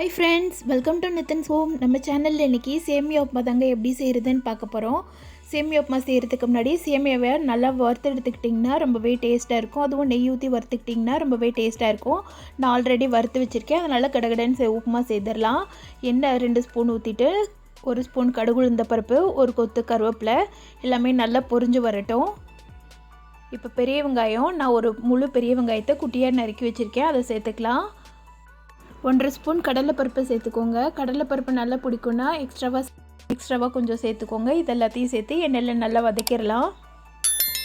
Hi friends, welcome to Nithin's home. நம்ம சேனலில் இன்றைக்கி சேமியா உப்புமா தாங்க எப்படி செய்கிறதுன்னு பார்க்க போகிறோம். சேமியா உப்புமா செய்கிறதுக்கு முன்னாடி சேமியாவை நல்லா வறுத்து எடுத்துக்கிட்டிங்கன்னா ரொம்பவே டேஸ்ட்டாக இருக்கும். அதுவும் நெய் ஊற்றி வறுத்துக்கிட்டிங்கன்னா ரொம்பவே டேஸ்ட்டாக இருக்கும். நான் ஆல்ரெடி வறுத்து வச்சுருக்கேன். அதனால் கடகடன்னு உப்புமா செய்திடலாம். எண்ணெய் 2 ஸ்பூன் ஊற்றிட்டு 1 ஸ்பூன் கடுகு உளுந்த பருப்பு, ஒரு கொத்து கருவேப்பிலை எல்லாமே நல்லா பொரிஞ்சு வரட்டும். இப்போ பெரிய வெங்காயம், நான் ஒரு முழு பெரிய வெங்காயத்தை குட்டியாக நறுக்கி வச்சுருக்கேன், அதை சேர்த்துக்கலாம். 1.5 ஸ்பூன் கடலைப்பருப்பு சேர்த்துக்கோங்க. கடலைப்பருப்பு நல்லா பிடிக்கும்னா எக்ஸ்ட்ராவாக கொஞ்சம் சேர்த்துக்கோங்க. இது எல்லாத்தையும் சேர்த்து எண்ணெயில் நல்லா வதக்கிடலாம்.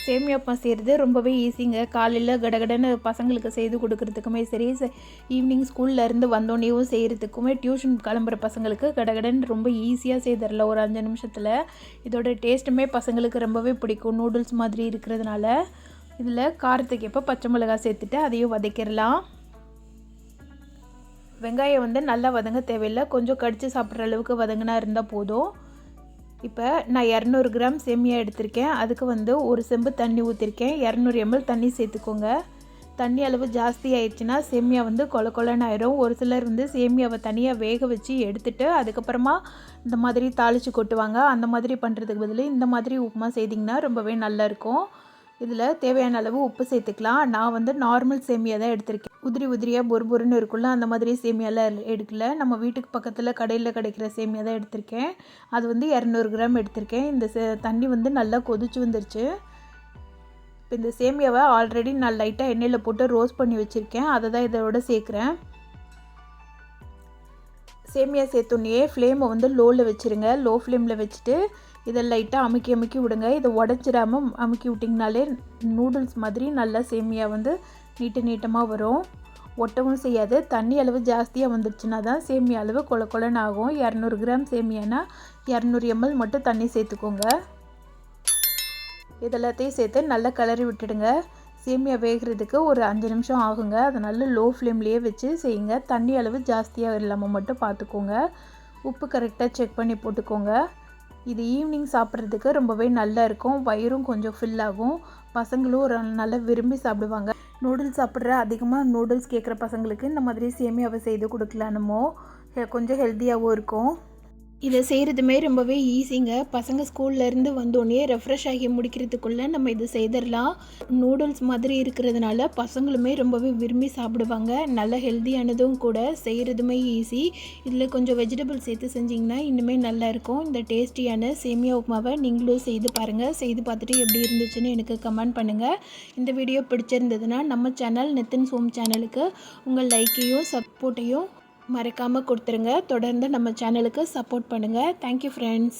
சேமியா உப்புமா செய்கிறது ரொம்பவே ஈஸிங்க. காலையில் கடகடன்னு பசங்களுக்கு செய்து கொடுக்குறதுக்குமே சரி, ஈவினிங் ஸ்கூல்லேருந்து வந்தோடனேவும் செய்கிறதுக்குமே, டியூஷன் கிளம்புற பசங்களுக்கு கடகடன்னு ரொம்ப ஈஸியாக செய்திடலாம் ஒரு 5 நிமிஷத்தில். இதோட டேஸ்ட்டுமே பசங்களுக்கு ரொம்பவே பிடிக்கும், நூடுல்ஸ் மாதிரி இருக்கிறதுனால. இதில் காரத்துக்கு எப்போ பச்சை மிளகாய் சேர்த்துட்டு அதையும் வதக்கிடலாம். வெங்காயம் நல்லா வதங்க தேவையில்லை, கொஞ்சம் கடித்து சாப்பிட்ற அளவுக்கு வதங்கினா இருந்தால் போதும். இப்போ நான் 200 கிராம் சேமியா எடுத்திருக்கேன். அதுக்கு ஒரு செம்பு தண்ணி ஊற்றிருக்கேன். 200 ml தண்ணி சேர்த்துக்கோங்க. தண்ணி அளவு ஜாஸ்தி ஆயிடுச்சுன்னா சேமியா கொல கொலன்னு ஆயிரும். ஒரு சிலர் சேமியாவை தனியாக வேக வச்சு எடுத்துகிட்டு அதுக்கப்புறமா இந்த மாதிரி தாளித்து கொட்டுவாங்க. அந்த மாதிரி பண்ணுறதுக்கு பதில் இந்த மாதிரி உப்புமா செய்திங்கன்னா ரொம்பவே நல்லாயிருக்கும். இதில் தேவையான அளவு உப்பு சேர்த்துக்கலாம். நான் நார்மல் சேமியா தான் எடுத்திருக்கேன். உதிரி உதிரியாக பொறுன்னு இருக்குல்ல, அந்த மாதிரி சேமியாலாம் எடுக்கல. நம்ம வீட்டுக்கு பக்கத்தில் கடையில் கிடைக்கிற சேமியா தான் எடுத்திருக்கேன். அது 200 கிராம் எடுத்திருக்கேன். இந்த தண்ணி நல்லா கொதிச்சு வந்துருச்சு. இப்போ இந்த சேமியாவை ஆல்ரெடி நான் லைட்டாக எண்ணெயில் போட்டு ரோஸ்ட் பண்ணி வச்சுருக்கேன், அதை தான் இதோட சேர்க்குறேன். சேமியா சேர்த்தோன்னே ஃப்ளேமை லோவில் வச்சுருங்க. லோ ஃப்ளேமில் வச்சுட்டு இதை லைட்டாக அமுக்கி விடுங்க. இதை உடச்சிடாமல் அமுக்கி விட்டிங்கனாலே நூடுல்ஸ் மாதிரி நல்லா சேமியா நீட்டமாக வரும். ஒட்டவும் செய்யாது. தண்ணி அளவு ஜாஸ்தியாக வந்துடுச்சுன்னா தான் சேமியா அளவு கொல கொலன்னு ஆகும். 200 கிராம் சேமியானா 200 ml மட்டும் தண்ணி சேர்த்துக்கோங்க. இதெல்லாத்தையும் சேர்த்து நல்லா கிளறி விட்டுடுங்க. சேமியா வேகிறதுக்கு ஒரு 5 நிமிஷம் ஆகுங்க. அதை நல்லா லோ ஃப்ளேம்லேயே வச்சு செய்யுங்க. தண்ணி அளவு ஜாஸ்தியாக இல்லாமல் மட்டும் பார்த்துக்கோங்க. உப்பு கரெக்டாக செக் பண்ணி போட்டுக்கோங்க. இது ஈவினிங் சாப்பிட்றதுக்கு ரொம்பவே நல்லா இருக்கும். வயிறும் கொஞ்சம் ஃபில் ஆகும். பசங்களும் நல்லா விரும்பி சாப்பிடுவாங்க. நூடுல்ஸ் அதிகமாக நூடுல்ஸ் கேட்குற பசங்களுக்கு இந்த மாதிரி சேமியாவை செய்து கொடுக்கலாம். நம்ம கொஞ்சம் ஹெல்த்தியாகவும் இருக்கும். இதை செய்கிறதுமே ரொம்பவே ஈஸிங்க. பசங்க ஸ்கூல்லேருந்து வந்தோடனே ரெஃப்ரெஷ் ஆகி முடிக்கிறதுக்குள்ளே நம்ம இது செய்திடலாம். நூடுல்ஸ் மாதிரி இருக்கிறதுனால பசங்களுமே ரொம்பவே விரும்பி சாப்பிடுவாங்க. நல்ல ஹெல்த்தியானதும் கூட, செய்கிறதுமே ஈஸி. இதில் கொஞ்சம் வெஜிடபிள் சேர்த்து செஞ்சிங்கன்னா இன்னுமே நல்லாயிருக்கும். இந்த டேஸ்டியான சேமியா உப்புமாவை நீங்களும் செய்து பாருங்கள். செய்து பார்த்துட்டு எப்படி இருந்துச்சுன்னு எனக்கு கமெண்ட் பண்ணுங்கள். இந்த வீடியோ பிடிச்சிருந்ததுன்னா நம்ம சேனல் நித்தின்ஸ் ஹோம் சேனலுக்கு உங்கள் லைக்கையும் சப்போர்ட்டையும் மறக்காமல் கொடுத்துருங்க. தொடர்ந்து நம்ம சேனலுக்கு சப்போர்ட் பண்ணுங்கள். Thank you friends.